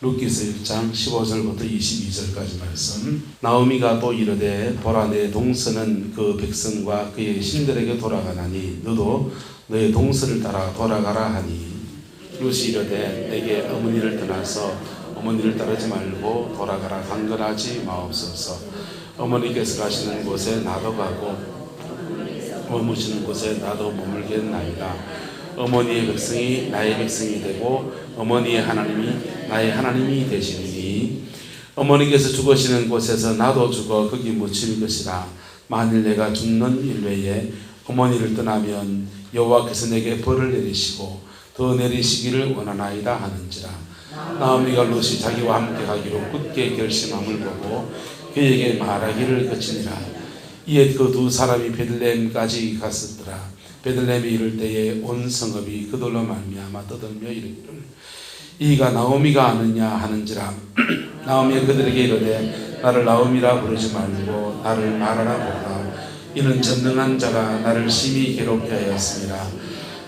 룻기서 1장 15절부터 22절까지 말씀. 나오미가 또 이르되 보라 내 동서는 그 백성과 그의 신들에게 돌아가나니 너도 너의 동서를 따라 돌아가라 하니 룻이 이르되 내게 어머니를 떠나서 어머니를 따르지 말고 돌아가라 강건하지 마옵소서. 어머니께서 가시는 곳에 나도 가고 머무시는 곳에 나도 머물겠나이다. 어머니의 백성이 나의 백성이 되고 어머니의 하나님이 나의 하나님이 되시리니 어머니께서 죽으시는 곳에서 나도 죽어 거기 묻힐 것이라. 만일 내가 죽는 일외에 어머니를 떠나면 여호와께서 내게 벌을 내리시고 더 내리시기를 원하나이다 하는지라. 나오미가 룻이 자기와 함께 가기로 굳게 결심함을 보고 그에게 말하기를 그치니라. 이에 그 두 사람이 베들레헴까지 갔었더라. 베들레헴에 이를 때에 온 성읍이 그들로 말미암아 떠들며 이르기를 이가 나오미가 아느냐 하는지라. 나오미가 그들에게 이르되 나를 나오미라 부르지 말고 나를 마라라 부르라. 이는 전능한 자가 나를 심히 괴롭게 하였습니다.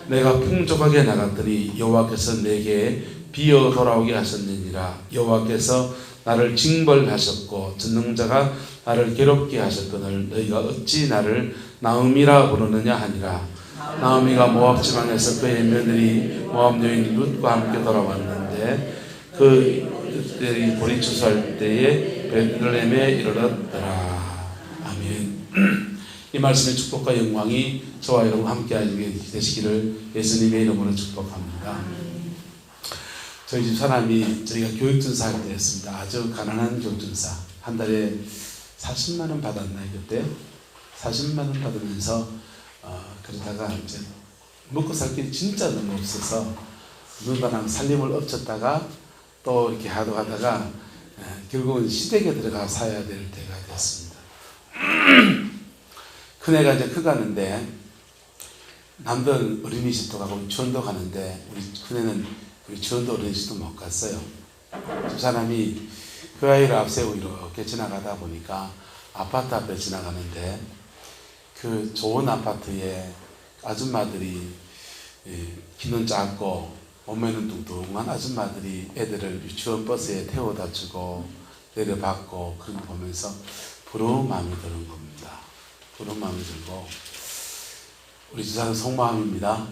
내가 풍족하게 나갔더니 여호와께서 내게 비어 돌아오게 하셨느니라. 여호와께서 나를 징벌하셨고 전능자가 나를 괴롭게 하셨거늘 너희가 어찌 나를 나오미라 부르느냐 하니라. 나오미가 모압 지방에서 그의 며느리 모압 여인 룻과 함께 돌아왔는데 그들이 보리 추수할 때에 베들레헴에 이르렀더라. 아멘. 이 말씀의 축복과 영광이 저와 여러분 함께 되시기를 예수님의 이름으로 축복합니다. 저희 집 사람이 저희가 교육준사 할 때였습니다. 아주 가난한 교육준사. 한 달에 40만 원 받았나요 그때? 40만 원 받으면서 그러다가 이제 먹고 살 게 진짜 너무 없어서 누나랑 살림을 엎쳤다가 또 이렇게 하다가 결국은 시댁에 들어가 사야 될 때가 됐습니다. 큰애가 이제 커가는데 남들 어린이집도 가고 유치원도 가는데 우리 큰애는 유치원도 어린이집도 못 갔어요. 두 사람이 그 아이를 앞세우고 이렇게 지나가다 보니까 아파트 앞에 지나가는데 그 좋은 아파트에 아줌마들이 키는 작고 몸매는 뚱뚱한 아줌마들이 애들을 유치원 버스에 태워다 주고 내려받고 그런 거 보면서 부러운 마음이 드는 겁니다. 부러운 마음이 들고 우리 주사는 속마음입니다.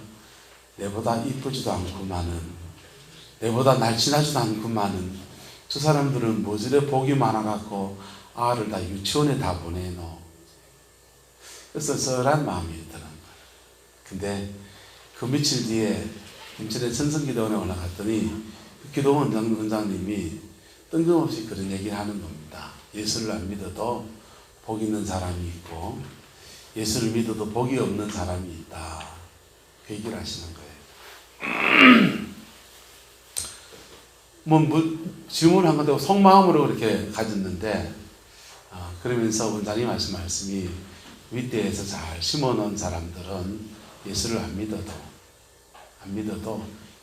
내보다 이쁘지도 않고만은 내보다 날씬하지도 않고만은 저 사람들은 뭐저래 복이 많아갖고 아를 다 유치원에 다 보내노. 씁쓸한 마음이 드는 거예요. 근데 그 며칠 뒤에 김천의 천성기도원에 올라갔더니 그 기도원 원장님이 뜬금없이 그런 얘기를 하는 겁니다. 예수를 안 믿어도 복 있는 사람이 있고 예수를 믿어도 복이 없는 사람이 있다. 그 얘기를 하시는 거예요. 질문을 한 건데 속마음으로 그렇게 가졌는데 그러면서 원장님 하신 말씀이 윗대에서 잘 심어놓은 사람들은 예수를 안 믿어도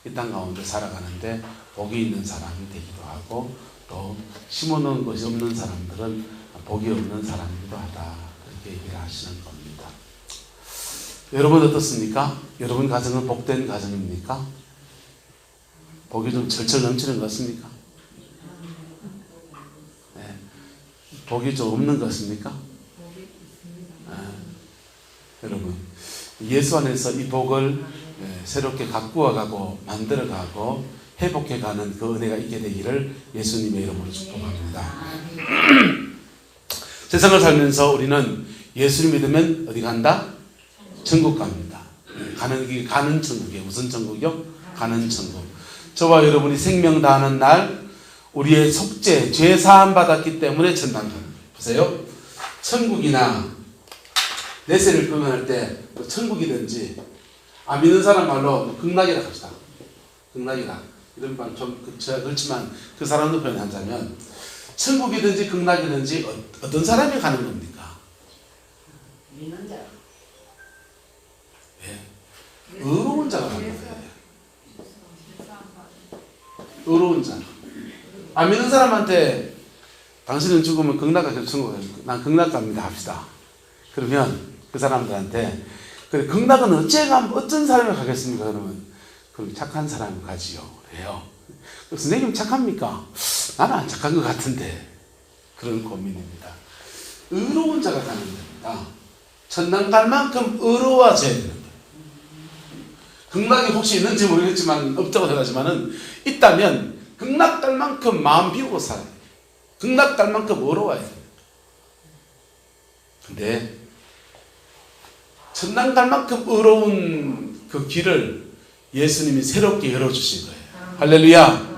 이 땅 가운데 살아가는데 복이 있는 사람이 되기도 하고 또 심어놓은 것이 없는 사람들은 복이 없는 사람이기도 하다. 그렇게 얘기를 하시는 겁니다. 여러분 어떻습니까? 여러분 가정은 복된 가정입니까? 복이 좀 철철 넘치는 것 같습니까? 네. 복이 좀 없는 것 같습니까? 여러분 예수 안에서 이 복을 새롭게 가꾸어가고 만들어가고 회복해가는 그 은혜가 있게 되기를 예수님의 이름으로 축복합니다. 세상을 살면서 우리는 예수를 믿으면 어디 간다? 천국 갑니다. 가는 천국이에요. 무슨 천국이요? 가는 천국. 저와 여러분이 생명 다하는 날 우리의 속죄, 죄 사함 받았기 때문에 천당 가는 거예요. 보세요. 천국이나 내세를 표현할 때 천국이든지 안 믿는 사람 말로 극락이라 합시다. 극락이라 이런 말 좀 그렇지만 그 사람도 표현하자면 천국이든지 극락이든지 어떤 사람이 가는 겁니까? 믿는 자. 네. 의로운 자가 가는 거예요. 의로운 자. 안 믿는 사람한테 당신은 죽으면 극락 가서 천국 가요. 난 극락 갑니다 합시다. 그러면 그 사람들한테 그래 극락은 어떤 사람이 가겠습니까? 그러면 그럼 착한 사람이 가지요. 그래요. 선생님 착합니까? 나는 안 착한 것 같은데. 그런 고민입니다. 의로운 자가 가는 겁니다. 천당 갈 만큼 의로워져야 되는 거예요. 극락이 혹시 있는지 모르겠지만 없다고 생각하지만은 있다면 극락 갈 만큼 마음 비우고 살아야 돼요. 극락 갈 만큼 의로워야 돼요. 근데 천당 갈 만큼 의로운 그 길을 예수님이 새롭게 열어주신 거예요. 할렐루야.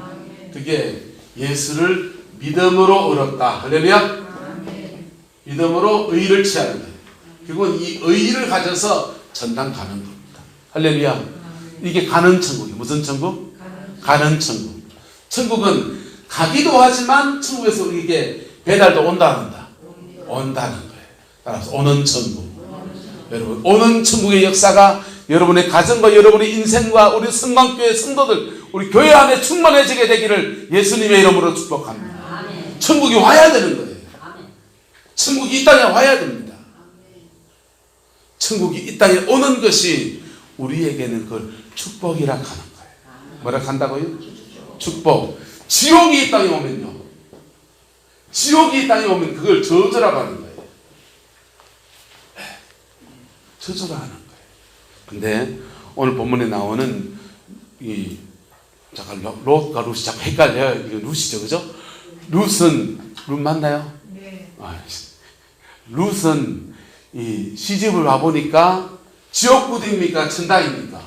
그게 예수를 믿음으로 얻었다. 할렐루야. 믿음으로 의를 취하는 거예요. 결국은 이 의를 가져서 전당 가는 겁니다. 할렐루야. 이게 가는 천국이에요. 무슨 천국? 가는 천국. 천국은 가기도 하지만 천국에서 우리에게 배달도 온다 안 온다? 온다는 거예요. 따라서 오는 천국. 여러분, 오는 천국의 역사가 여러분의 가정과 여러분의 인생과 우리 성광교회 성도들, 우리 교회 안에 충만해지게 되기를 예수님의 이름으로 축복합니다. 천국이 와야 되는 거예요. 천국이 이 땅에 와야 됩니다. 천국이 이 땅에 오는 것이 우리에게는 그걸 축복이라 하는 거예요. 뭐라 한다고요? 축복. 지옥이 이 땅에 오면요. 지옥이 이 땅에 오면 그걸 저주라고 하는 거예요. 저주라 하는 거예요. 근데 오늘 본문에 나오는 이 잠깐 롯과 룻이 자꾸 헷갈려요. 이거 룻이죠, 그죠? 룻은 룻 맞나요? 네. 룻은 이 시집을 와 보니까 지옥구입니까? 천당입니까?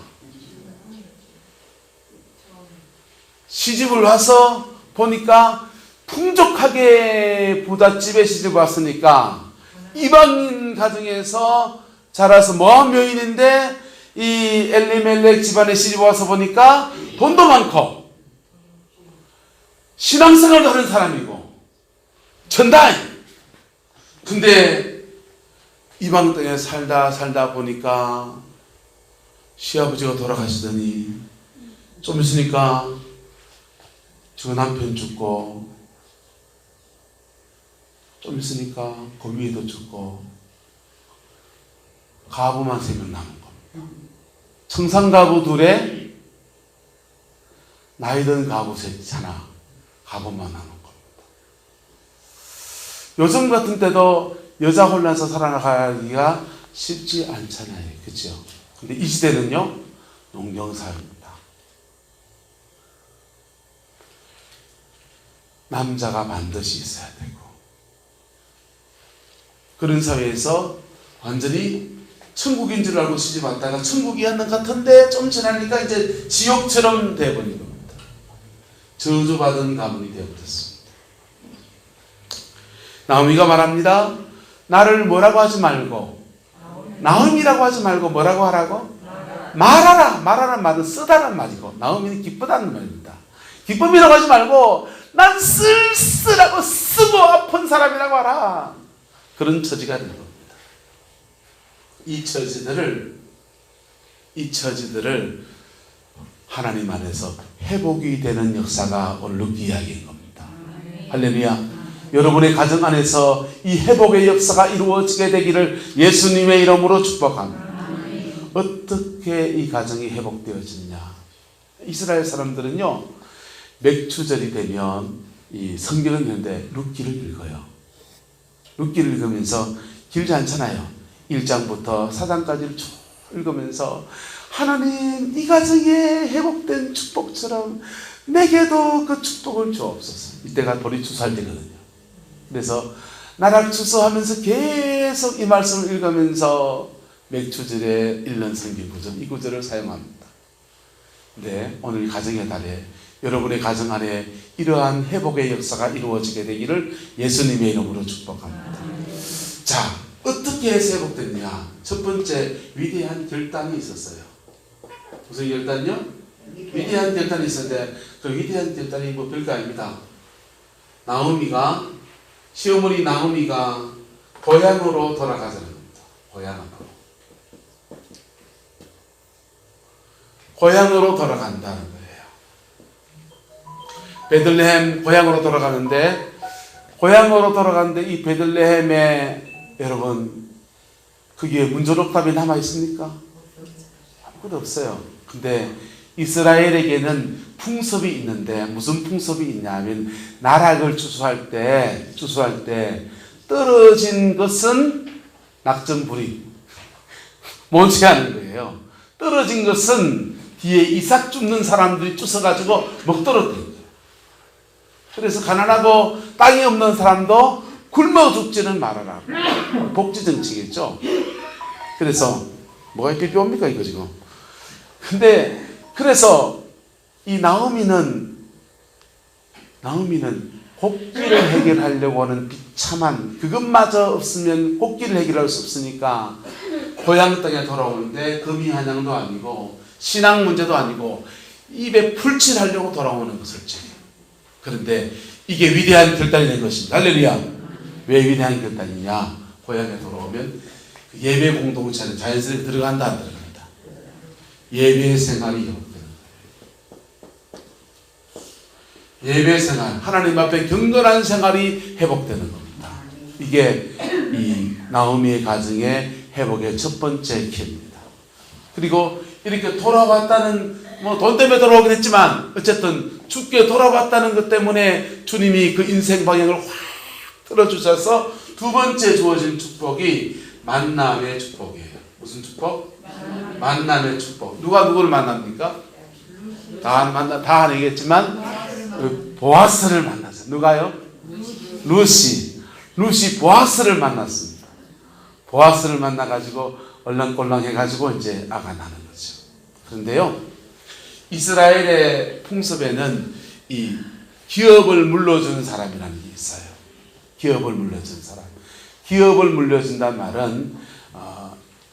시집을 와서 보니까 풍족하게 부잣집에 시집 왔으니까 이방인 가정에서 자라서 모함 여인인데 이 엘리멜렉 집안에 시집 와서 보니까 돈도 많고 신앙생활도 하는 사람이고 천당. 근데 이방 땅에 살다 보니까 시아버지가 돌아가시더니 좀 있으니까 저 남편 죽고 좀 있으니까 그 위에도 죽고 가부만 3명 남은 겁니다. 청산가부 둘에 나이든 가부 하나, 가부만 남은 겁니다. 요즘 같은 때도 여자 혼란서 살아나가기가 쉽지 않잖아요. 그렇죠? 근데 이 시대는요, 농경사회입니다. 남자가 반드시 있어야 되고, 그런 사회에서 완전히 천국인 줄 알고 시집 왔다가 천국이었는 것 같은데 좀 지나니까 이제 지옥처럼 되어버린 겁니다. 저주받은 가문이 되어버렸습니다. 나오미가 말합니다. 나를 뭐라고 하지 말고, 나오미라고 하지 말고 뭐라고 하라고? 말하라. 말하라는 말은 쓰다란 말이고, 나오미는 기쁘다는 말입니다. 기쁨이라고 하지 말고 난 쓸쓸하고 쓰고 아픈 사람이라고 하라. 그런 처지가 된 겁니다. 이 처지들을 하나님 안에서 회복이 되는 역사가 오늘 이야기인 겁니다. 할렐루야. 여러분의 가정 안에서 이 회복의 역사가 이루어지게 되기를 예수님의 이름으로 축복합니다. 어떻게 이 가정이 회복되어지느냐? 이스라엘 사람들은요, 맥추절이 되면 이 성경을 읽는데 룻기를 읽어요. 룻기를 읽으면서 길지 않잖아요. 1장부터 4장까지를 쭉 읽으면서 하나님, 이 가정에 회복된 축복처럼 내게도 그 축복을 주옵소서. 이때가 돌이 추수할 때거든요. 그래서 나락 추수하면서 계속 이 말씀을 읽으면서 맥추절에 읽는 성경 구절, 이 구절을 사용합니다. 네, 오늘 가정의 달에 여러분의 가정 안에 이러한 회복의 역사가 이루어지게 되기를 예수님의 이름으로 축복합니다. 자, 어떻게 해서 회복됐냐? 첫 번째, 위대한 결단이 있었어요. 무슨 결단이요? 위대한 결단이 있었는데 그 위대한 결단이 뭐 별거 아닙니다. 나오미가, 시어머니 나오미가 고향으로 돌아가자는 겁니다. 고향으로 돌아간다는 거예요. 베들레헴 고향으로 돌아가는데, 이 베들레헴에 여러분, 거기에 문전옥답이 남아 있습니까? 아무것도 없어요. 근데 이스라엘에게는 풍습이 있는데 무슨 풍습이 있냐면 나락을 추수할 때 떨어진 것은 낙점불이 못지않은 거예요. 떨어진 것은 뒤에 이삭 줍는 사람들이 주워가지고 먹도록 된 거예요. 그래서 가난하고 땅이 없는 사람도 굶어 죽지는 말아라. 복지 정책이겠죠. 그래서 뭐가 필요합니까 이거 지금. 근데 그래서 이 나오미는 곡기를 해결하려고 하는 비참한 그것마저 없으면 곡기를 해결할 수 없으니까 고향 땅에 돌아오는데 금이 한양도 아니고 신앙 문제도 아니고 입에 풀칠하려고 돌아오는 것을 지금. 그런데 이게 위대한 결단이 된 것입니다. 할렐루야. 왜 위대한 결단이냐? 고향에 돌아오면 그 예배 공동체는 자연스럽게 들어간다 안 들어간다. 예배 생활이 회복되는 거예요. 예배 생활, 하나님 앞에 경건한 생활이 회복되는 겁니다. 이게 이 나오미의 가정의 회복의 첫 번째 키입니다. 그리고 이렇게 돌아왔다는 돈 때문에 돌아오긴 했지만 어쨌든 죽게 돌아왔다는 것 때문에 주님이 그 인생 방향을 확 틀어주셔서 두 번째 주어진 축복이 만남의 축복이에요. 무슨 축복? 만남의 축복. 누가 누구를 만납니까? 다 아니겠지만 보아스를 만났어요. 누가요? 루시 보아스를 만났습니다. 보아스를 만나가지고 얼렁꼴렁 해가지고 이제 아가 나는 거죠. 그런데요, 이스라엘의 풍습에는 이 기업을 물려주는 사람이라는 게 있어요. 기업을 물려준 사람. 기업을 물려준다는 말은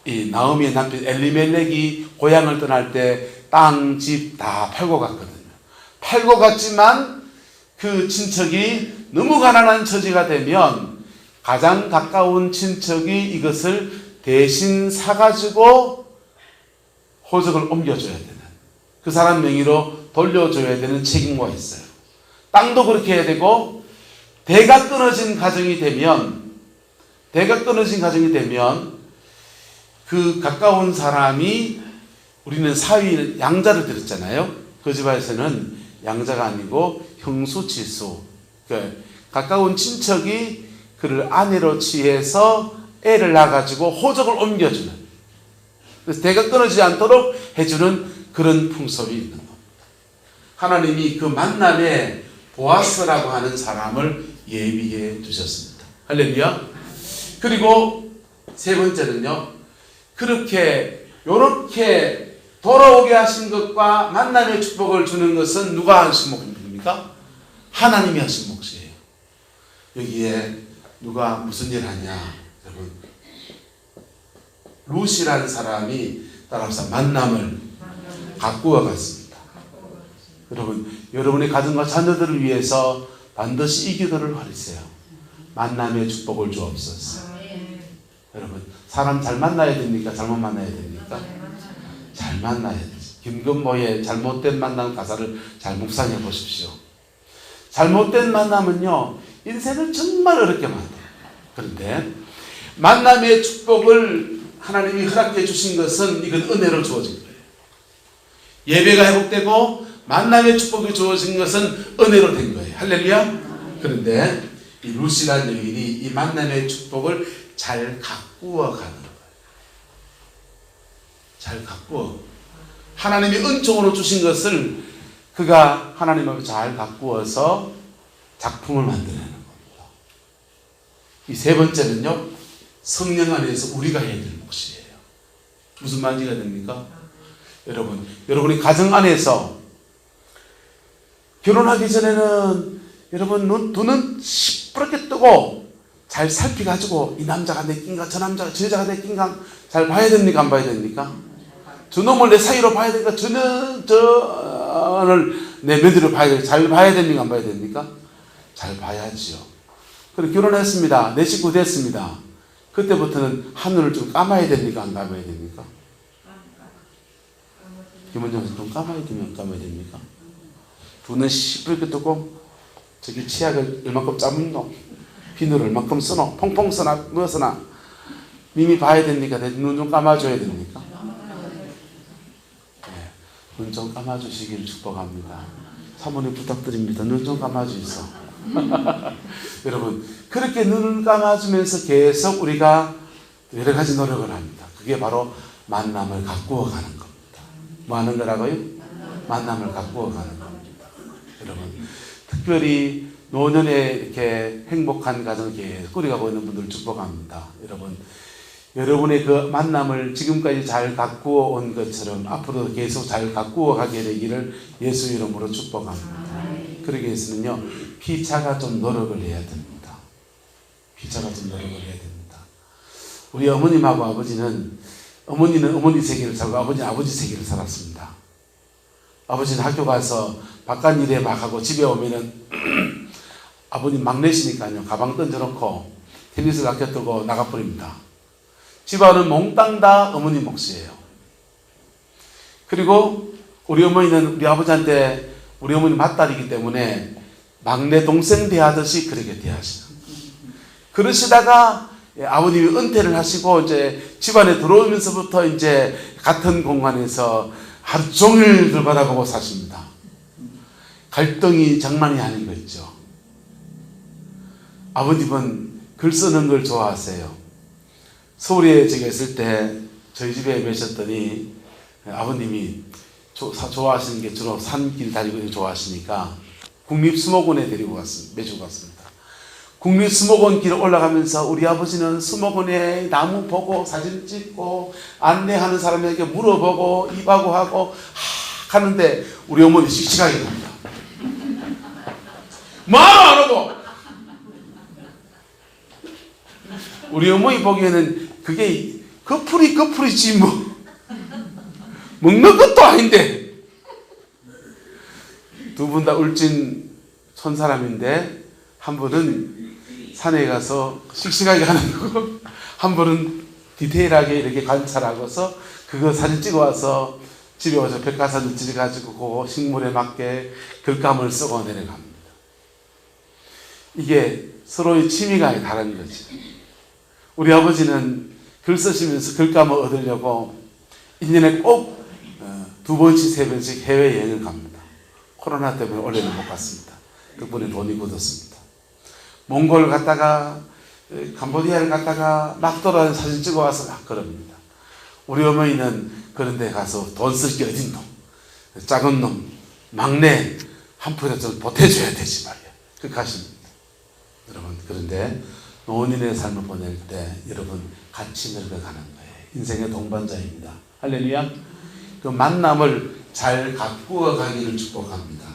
이 나오미의 남편 엘리멜렉이 고향을 떠날 때 땅, 집 다 팔고 갔거든요. 팔고 갔지만 그 친척이 너무 가난한 처지가 되면 가장 가까운 친척이 이것을 대신 사가지고 호적을 옮겨줘야 되는, 그 사람 명의로 돌려줘야 되는 책임과 있어요. 땅도 그렇게 해야 되고, 대가 끊어진 가정이 되면 그 가까운 사람이, 우리는 사위 양자를 들었잖아요. 그 집안에서는 양자가 아니고 형수지수, 그러니까 가까운 친척이 그를 아내로 취해서 애를 낳아가지고 호적을 옮겨주는, 그래서 대가 끊어지지 않도록 해주는 그런 풍습이 있는 겁니다. 하나님이 그 만남에 보아스라고 하는 사람을 예비해 두셨습니다. 할렐루야. 그리고 세 번째는요, 요렇게 돌아오게 하신 것과 만남의 축복을 주는 것은 누가 하신 몫입니까? 하나님이 하신 몫이에요. 여기에 누가 무슨 일 하냐? 여러분, 루시라는 사람이 따라서 만남을 가꾸어 갔습니다. 여러분의 가정과 자녀들을 위해서 반드시 이 기도를 하세요. 만남의 축복을 주옵소서. 여러분, 사람 잘 만나야 됩니까? 잘못 만나야 됩니까? 잘 만나야 되지. 김건모의 잘못된 만남 가사를 잘 묵상해 보십시오. 잘못된 만남은요, 인생을 정말 어렵게 만들어요. 그런데 만남의 축복을 하나님이 허락해 주신 것은 이건 은혜로 주어진 거예요. 예배가 회복되고 만남의 축복이 주어진 것은 은혜로 된 거예요. 할렐루야. 그런데 이 루시라는 여인이 이 만남의 축복을 잘 가꾸어 가는 거예요. 잘 가꾸어. 하나님이 은총으로 주신 것을 그가 하나님 앞에 잘 가꾸어서 작품을 만들어내는 겁니다. 이 세 번째는요, 성령 안에서 우리가 해야 될 몫이에요. 무슨 말인지가 됩니까? 여러분이 가정 안에서 결혼하기 전에는 여러분 두 눈 시퍼렇게 뜨고 잘 살피가지고 이 남자가 내 낀가 저 남자가 저 여자가 내 낀가 잘 봐야 됩니까? 안 봐야 됩니까? 저놈을 내 사이로 봐야 됩니까? 저를 내 며느리로 봐야 됩니까? 잘 봐야 됩니까? 안 봐야 됩니까? 잘 봐야지요. 그리고 결혼했습니다. 내 식구 됐습니다. 그때부터는 하늘을 좀 감아야 됩니까? 안 감아야 됩니까? 김원정 좀 감아야 됩니까? 두 눈 시뻘게 뜨고 저기 치약을 얼마큼 짜먹노? 비누를 얼마큼 쓰노? 퐁퐁 쓰나? 뭐 쓰나? 미미 봐야 됩니까? 눈 좀 감아줘야 됩니까? 네. 눈 좀 감아주시길 축복합니다. 사모님 부탁드립니다. 눈 좀 감아주이소. 여러분, 그렇게 눈을 감아주면서 계속 우리가 여러 가지 노력을 합니다. 그게 바로 만남을 가꾸어 가는 겁니다. 뭐 하는 거라고요? 만남을 가꾸어 가는 겁니다. 여러분, 특별히 노년에 이렇게 행복한 가정을 계속 꾸려가고 있는 분들 축복합니다. 여러분의 그 만남을 지금까지 잘 가꾸어 온 것처럼 앞으로도 계속 잘 가꾸어 가게 되기를 예수 이름으로 축복합니다. 그러기 위해서는요, 피차가 좀 노력을 해야 됩니다. 피차가 좀 노력을 해야 됩니다. 우리 어머님하고 아버지는, 어머니는 어머니 세계를 살고 아버지는 아버지 세계를 살았습니다. 아버지는 학교 가서 바깥 일에 막 하고 집에 오면은 아버님 막내시니까요, 가방 던져놓고 테니스 라켓 들고 나가버립니다. 집안은 몽땅 다 어머니 몫이에요. 그리고 우리 어머니는 우리 아버지한테, 우리 어머니 맏딸이기 때문에 막내 동생 대하듯이 그렇게 대하시는. 그러시다가 아버님이 은퇴를 하시고 이제 집안에 들어오면서부터 이제 같은 공간에서 하루 종일 들 바라보고 사십니다. 갈등이 장난이 아닌 거 있죠. 아버님은 글 쓰는 걸 좋아하세요. 서울에 제가 있을 때 저희 집에 계셨더니 아버님이 좋아하시는 게 주로 산길 다니고 좋아하시니까 국립수목원에 데리고 매주 갔습니다. 국립수목원 길 올라가면서 우리 아버지는 수목원에 나무 보고 사진 찍고 안내하는 사람에게 물어보고 입하고 하고 하는데 우리 어머니 씩씩하게 갑니다. 말 안 하고. 우리 어머니 보기에는 그게 커플이지 뭐. 먹는 것도 아닌데. 두 분 다 울진 촌사람인데 한 분은 산에 가서 씩씩하게 하는 거고 한 분은 디테일하게 이렇게 관찰하고서 그거 사진 찍어와서 집에 와서 백과사전 찔러가지고 그 식물에 맞게 글감을 쓰고 내려갑니다. 이게 서로의 취미가 다른 거지. 우리 아버지는 글 쓰시면서 글감을 얻으려고 1년에 꼭 2번씩 3번씩 해외여행을 갑니다. 코로나 때문에 올해는 못 갔습니다. 덕분에 돈이 굳었습니다. 몽골 갔다가 캄보디아를 갔다가 막 돌아다니는 사진 찍어와서 막 그럽니다. 우리 어머니는 그런 데 가서 돈 쓸 게 어딘 놈, 작은 놈, 막내 한 푼에 좀 보태줘야 되지 말이야. 그렇게 하십니다. 여러분, 그런데 노인의 삶을 보낼 때 여러분 같이 늙어가는 거예요. 인생의 동반자입니다. 할렐루야. 그 만남을 잘 가꾸어 가기를 축복합니다.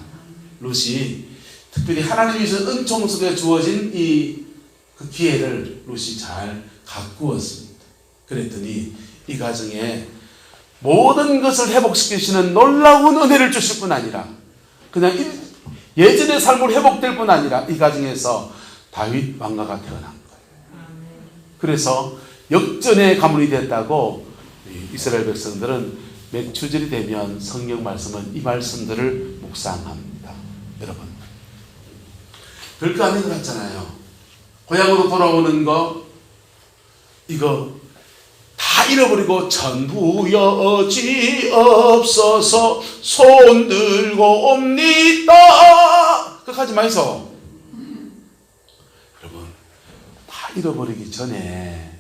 룻이 특별히 하나님이 주신 은총 속에 주어진 그 기회를 룻이 잘 가꾸었습니다. 그랬더니 이 가정에 모든 것을 회복시키시는 놀라운 은혜를 주실 뿐 아니라 그냥 예전의 삶으로 회복될 뿐 아니라 이 가정에서 다윗 왕가가 태어난 거예요. 그래서 역전의 가문이 됐다고 이스라엘 백성들은 몇 주절이 되면 성경 말씀은 이 말씀들을 묵상합니다. 여러분, 별거 아닌 것 같잖아요. 고향으로 돌아오는 거 이거 다 잃어버리고 전부 여지없어서 손 들고 옵니다. 그까지 마이소. 여러분, 다 잃어버리기 전에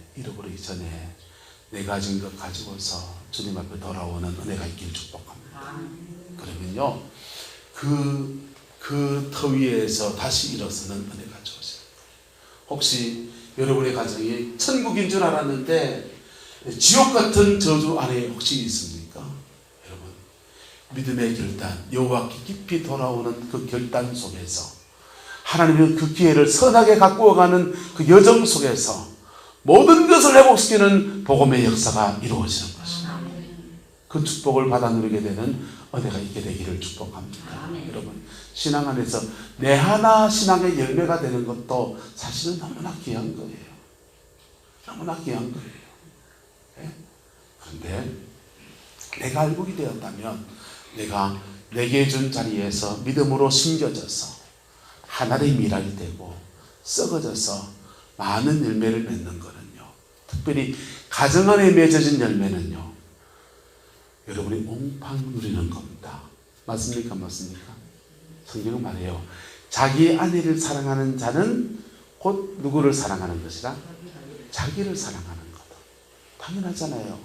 내 가진 것 가지고서 주님 앞에 돌아오는 은혜가 있길 축복합니다. 그러면요, 그 터 위에서 다시 일어서는 은혜가 주어집니다. 혹시 여러분의 가정이 천국인 줄 알았는데 지옥 같은 저주 안에 혹시 있습니까? 여러분, 믿음의 결단, 여호와께 깊이 돌아오는 그 결단 속에서 하나님은 그 기회를 선하게 가꾸어가는 그 여정 속에서 모든 것을 회복시키는 복음의 역사가 이루어지는 것입니다. 그 축복을 받아 누리게 되는 은혜가 있게 되기를 축복합니다. 여러분, 신앙 안에서 내 하나 신앙의 열매가 되는 것도 사실은 너무나 귀한 거예요. 너무나 귀한 거예요. 네? 그런데 내가 알곡이 되었다면 내가 내게 준 자리에서 믿음으로 심겨져서 하나의 미랄이 되고 썩어져서 많은 열매를 맺는 거는요, 특별히 가정 안에 맺어진 열매는요, 여러분이 옹팡 누리는 겁니다. 맞습니까? 맞습니까? 성경은 말해요. 자기 아내를 사랑하는 자는 곧 누구를 사랑하는 것이라? 자기를 사랑하는 거다. 당연하잖아요.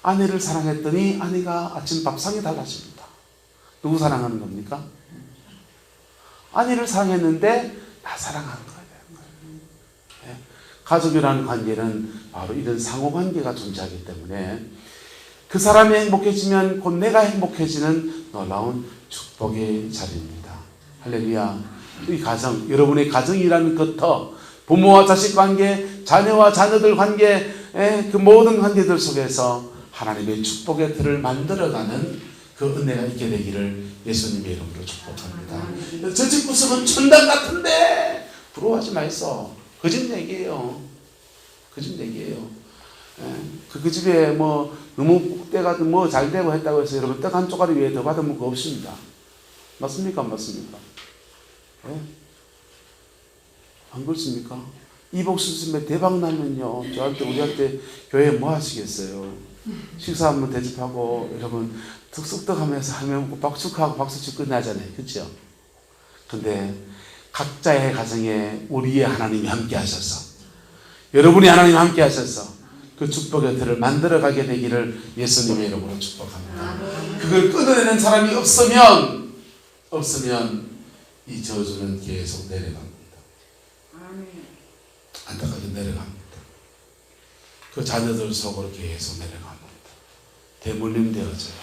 아내를 사랑했더니 아내가 아침 밥상이 달라집니다. 누구 사랑하는 겁니까? 아내를 사랑했는데 나 사랑하는 거예요. 네? 가족이라는 관계는 바로 이런 상호관계가 존재하기 때문에 그 사람이 행복해지면 곧 내가 행복해지는 놀라운 축복의 자리입니다. 할렐루야. 이 가정, 여러분의 가정이라는 것터 부모와 자식 관계, 자녀와 자녀들 관계, 그 모든 관계들 속에서 하나님의 축복의 틀을 만들어가는 그 은혜가 있게 되기를 예수님의 이름으로 축복합니다. 저 집 구석은 천당 같은데 부러워하지 마이소. 거짓 얘기예요. 거짓 얘기예요. 그 집에 뭐 너무 때가 뭐 잘 되고 했다고 해서 여러분 떡 한 쪼가리 위에 더 받으면 그거 없습니다. 맞습니까? 안 맞습니까? 네? 안 그렇습니까? 이복 스님의 대박 나면요, 저한테 우리한테 교회에 뭐 하시겠어요? 식사 한번 대접하고 여러분 득석득 하면서 하면 박수하고 박수치고 끝나잖아요. 그렇죠? 근데 각자의 가정에 우리의 하나님이 함께 하셔서 여러분이 하나님 함께 하셔서 그 축복의 틀을 만들어가게 되기를 예수님의 이름으로 축복합니다. 그걸 끊어내는 사람이 없으면 이 저주는 계속 내려갑니다. 안타깝게 내려갑니다. 그 자녀들 속으로 계속 내려갑니다. 대물림 되어져요.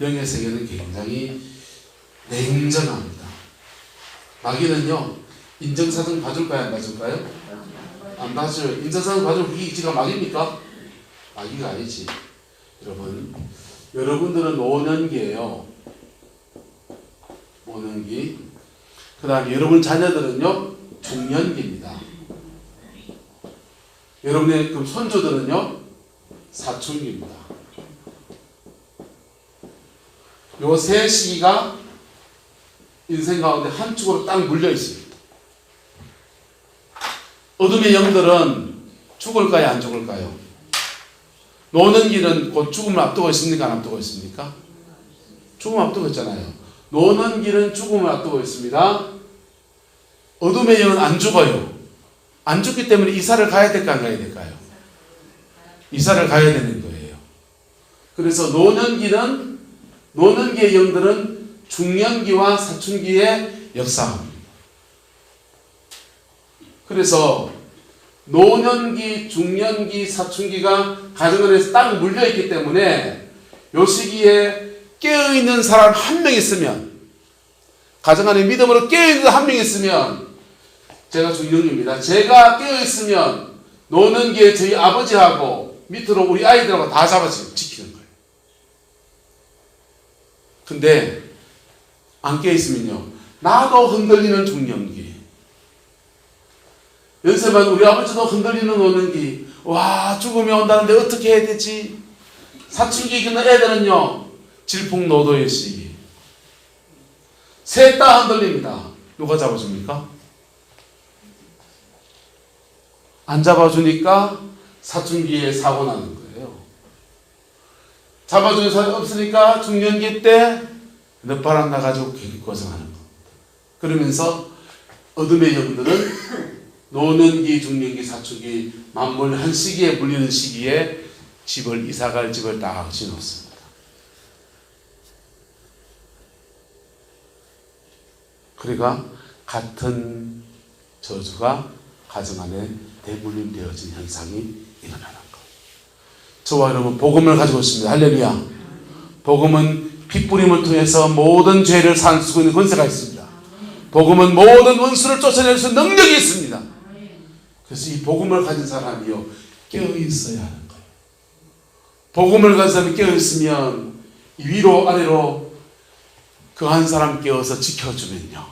영의 세계는 굉장히 냉정합니다. 마귀는요, 인정사정 봐줄까요? 안 봐줄까요? 안 봐줘요. 인정사정 봐주면 그게 지가 마귀입니까? 마귀가 아니지. 여러분들은 5년기예요. 5년기. 그 다음에 여러분 자녀들은요, 중년기입니다. 여러분의 그 손주들은요, 사춘기입니다. 요 세 시기가 인생 가운데 한 축으로 딱 물려 있습니다. 어둠의 영들은 죽을까요? 안 죽을까요? 노는 길은 곧 죽음을 앞두고 있습니까? 안 앞두고 있습니까? 죽음을 앞두고 있잖아요. 노는 길은 죽음을 앞두고 있습니다. 어둠의 영은 안 죽어요. 안 죽기 때문에 이사를 가야 될까 안 가야 될까요? 이사를 가야 되는 거예요. 그래서 노년기의 영들은 중년기와 사춘기에 역사합니다. 그래서 노년기, 중년기, 사춘기가 가정 안에서 딱 물려있기 때문에 요 시기에 깨어있는 사람 한 명 있으면, 가정 안에 믿음으로 깨어있는 한 명 있으면, 제가 중년기입니다. 제가 깨어있으면 노년기에 저희 아버지하고 밑으로 우리 아이들하고 다 잡아서 지키는 거예요. 근데 안 깨어있으면요, 나도 흔들리는 중년기, 연세만 우리 아버지도 흔들리는 노년기, 와 죽음이 온다는데 어떻게 해야 되지? 사춘기 있는 애들은요, 질풍노도의 시기, 셋 다 흔들립니다. 누가 잡아줍니까? 안 잡아주니까 사춘기에 사고 나는 거예요. 잡아주는 사람이 없으니까 중년기 때 늦바람 나가지고 괜히 고생하는 겁니다. 그러면서 어둠의 영들은 노년기, 중년기, 사춘기 만물 한 시기에 물리는 시기에 이사갈 집을 딱 지놓습니다. 그러니까 같은 저주가 가정 안에 대물림 되어진 현상이 일어나는 것. 저와 여러분 복음을 가지고 있습니다. 할렐루야. 복음은 핏부림을 통해서 모든 죄를 산수고 있는 권세가 있습니다. 복음은 모든 원수를 쫓아낼 수 있는 능력이 있습니다. 그래서 이 복음을 가진 사람이요, 깨어있어야 하는 거예요. 복음을 가진 사람이 깨어있으면 위로 아래로 그 한 사람 깨어서 지켜주면요,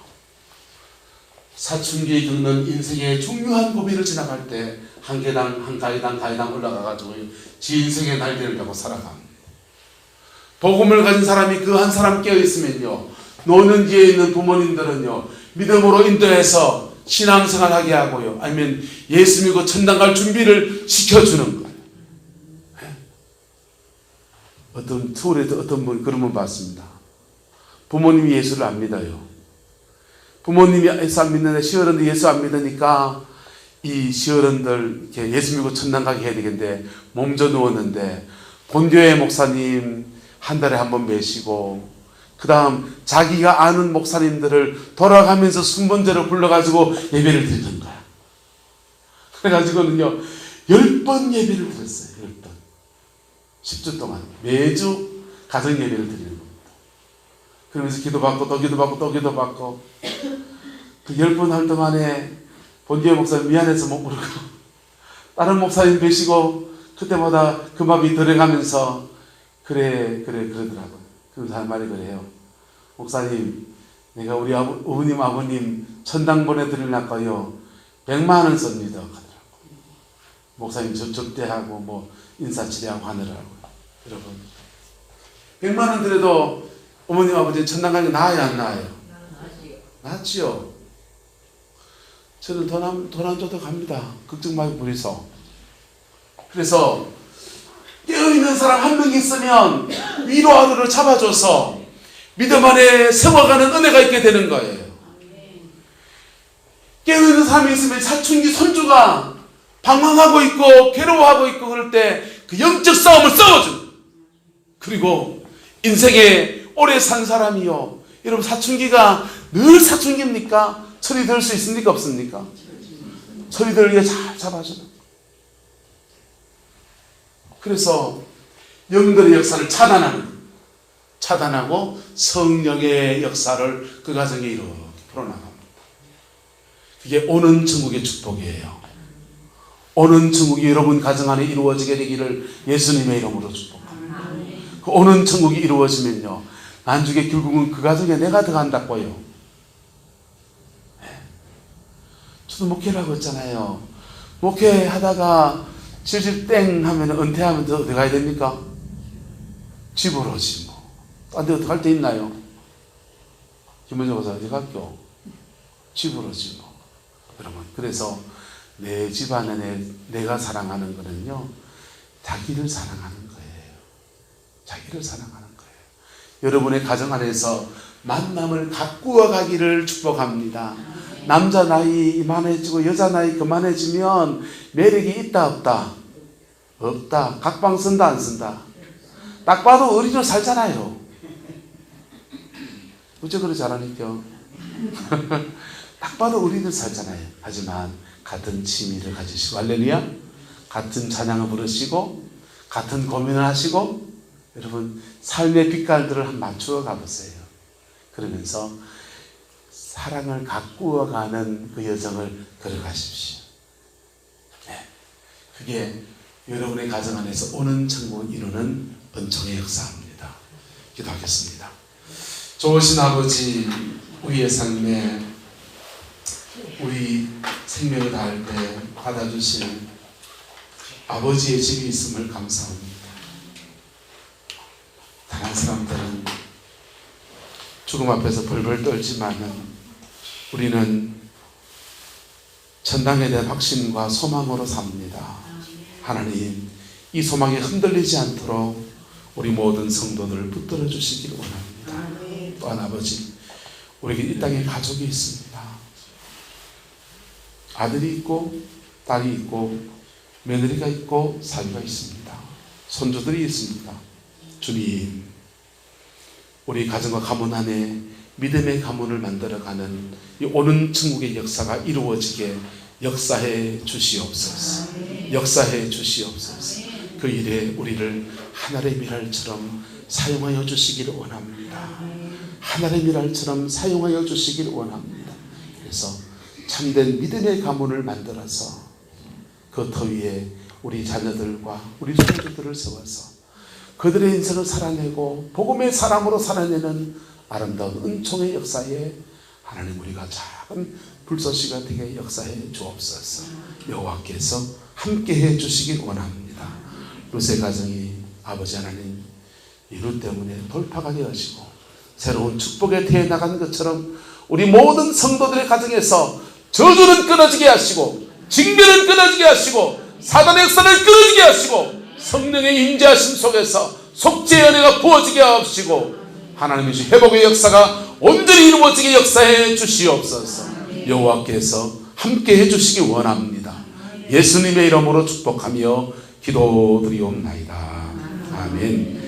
사춘기에 겪는 인생의 중요한 고비를 지나갈 때 한 계단 한 가이당 올라가가지고 지 인생의 날개를 달고 살아갑니다. 복음을 가진 사람이 그 한 사람 깨어있으면요, 노는 뒤에 있는 부모님들은요, 믿음으로 인도해서 신앙생활하게 하고요, 아니면 예수 믿고 천당 갈 준비를 시켜주는 거예요. 어떤 투어에도 어떤 분 그런 분 봤습니다. 부모님이 예수를 안 믿어요. 부모님이 예수 안 믿는데 시어른들 예수 안 믿으니까 이 시어른들 이렇게 예수 믿고 천당 가게 해야 되겠는데 몸져 누웠는데 본교회 목사님 한 달에 한 번 매시고 그 다음 자기가 아는 목사님들을 돌아가면서 순번제로 불러가지고 예배를 드리는 거야. 그래가지고는요 10번 예배를 드렸어요. 10번 10주 동안 매주 가정 예배를 드리는 겁니다. 그러면서 기도받고 또 기도받고 또 기도받고 그 10번 할 동안에 본교회 목사님 미안해서 못 부르고 다른 목사님 뵈시고 그때마다 그 마음이 들어가면서 그러더라고요. 그 사람 말이 그래요. 목사님, 내가 우리 어머님 아버님 천당 보내드리려고요 100만 원 씁니다 하더라고. 목사님 접대하고 뭐 인사치레하고 하느라고. 여러분 100만 원 드려도 어머님 아버지 천당 가는 게 나아요 안 나아요? 낫지요. 저는 돈 안 줘도 갑니다. 걱정 말고 부리소. 그래서 깨어있는 사람 한 명 있으면 위로하도록 잡아줘서 믿음 안에 세워가는 은혜가 있게 되는 거예요. 깨어있는 사람이 있으면 사춘기 손주가 방황하고 있고 괴로워하고 있고 그럴 때 그 영적 싸움을 싸워줘. 그리고 인생에 오래 산 사람이요. 여러분 사춘기가 늘 사춘기입니까? 소리 들 수 있습니까? 없습니까? 소리 들게 잘 잡아주는. 그래서 영들의 역사를 차단하고 성령의 역사를 그 가정에 이렇게 풀어나갑니다. 그게 오는 천국의 축복이에요. 오는 천국이 여러분 가정 안에 이루어지게 되기를 예수님의 이름으로 축복합니다. 그 오는 천국이 이루어지면요 나중에 결국은 그 가정에 내가 들어간다고요. 저도 목회를 하고 있잖아요. 목회하다가 70 땡 하면 은퇴하면 어디 가야 됩니까? 집으로 오지 뭐. 딴 데 어디 갈 데 있나요? 김원재 목사 어디 갈게요? 집으로 오지 뭐. 여러분 그래서 내 집안에 내가 사랑하는 거는요 자기를 사랑하는 거예요. 자기를 사랑하는 거예요. 여러분의 가정 안에서 만남을 가꾸어 가기를 축복합니다. 남자 나이 이만해지고 여자 나이 그만해지면 매력이 있다 없다? 없다. 각방 쓴다 안 쓴다? 딱 봐도 어린이로 살잖아요. 어째 그러지 않으니까? 딱 봐도 어린이로 살잖아요. 하지만 같은 취미를 가지시고 할렐루야 같은 찬양을 부르시고 같은 고민을 하시고 여러분 삶의 빛깔들을 한 맞추어 가보세요. 그러면서 사랑을 가꾸어가는 그 여정을 걸어가십시오. 네. 그게 여러분의 가정 안에서 오는 천국을 이루는 은총의 역사입니다. 기도하겠습니다. 좋으신 아버지, 우리의 삶에 우리 생명을 다할 때 받아주신 아버지의 집이 있음을 감사합니다. 다른 사람들은 죽음 앞에서 벌벌 떨지만은 우리는 천당에 대한 확신과 소망으로 삽니다. 하나님, 이 소망이 흔들리지 않도록 우리 모든 성도들을 붙들어 주시기를 원합니다. 또한 아버지, 우리에게 이 땅에 가족이 있습니다. 아들이 있고 딸이 있고 며느리가 있고 사위가 있습니다. 손주들이 있습니다. 주님, 우리 가정과 가문 안에 믿음의 가문을 만들어가는 이 오는 천국의 역사가 이루어지게 역사해 주시옵소서. 역사해 주시옵소서. 그 일에 우리를 하늘의 미랄처럼 사용하여 주시기를 원합니다. 하늘의 미랄처럼 사용하여 주시기를 원합니다. 그래서 참된 믿음의 가문을 만들어서 그 터 위에 우리 자녀들과 우리 손주들을 세워서 그들의 인생을 살아내고 복음의 사람으로 살아내는 아름다운 은총의 역사에 하나님 우리가 작은 불쏘시가 되게 역사해 주옵소서. 여호와께서 함께해 주시길 원합니다. 룻의 가정이 아버지 하나님 이 룻 때문에 돌파가 되어지고 새로운 축복에 태어나가는 것처럼 우리 모든 성도들의 가정에서 저주는 끊어지게 하시고 징계는 끊어지게 하시고 사단의 역사는 끊어지게 하시고 성령의 임재하심 속에서 속죄의 은혜가 부어지게 하시고 하나님의 주 회복의 역사가 온전히 이루어지게 역사해 주시옵소서. 여호와께서 함께 해주시기 원합니다. 예수님의 이름으로 축복하며 기도드리옵나이다. 아멘.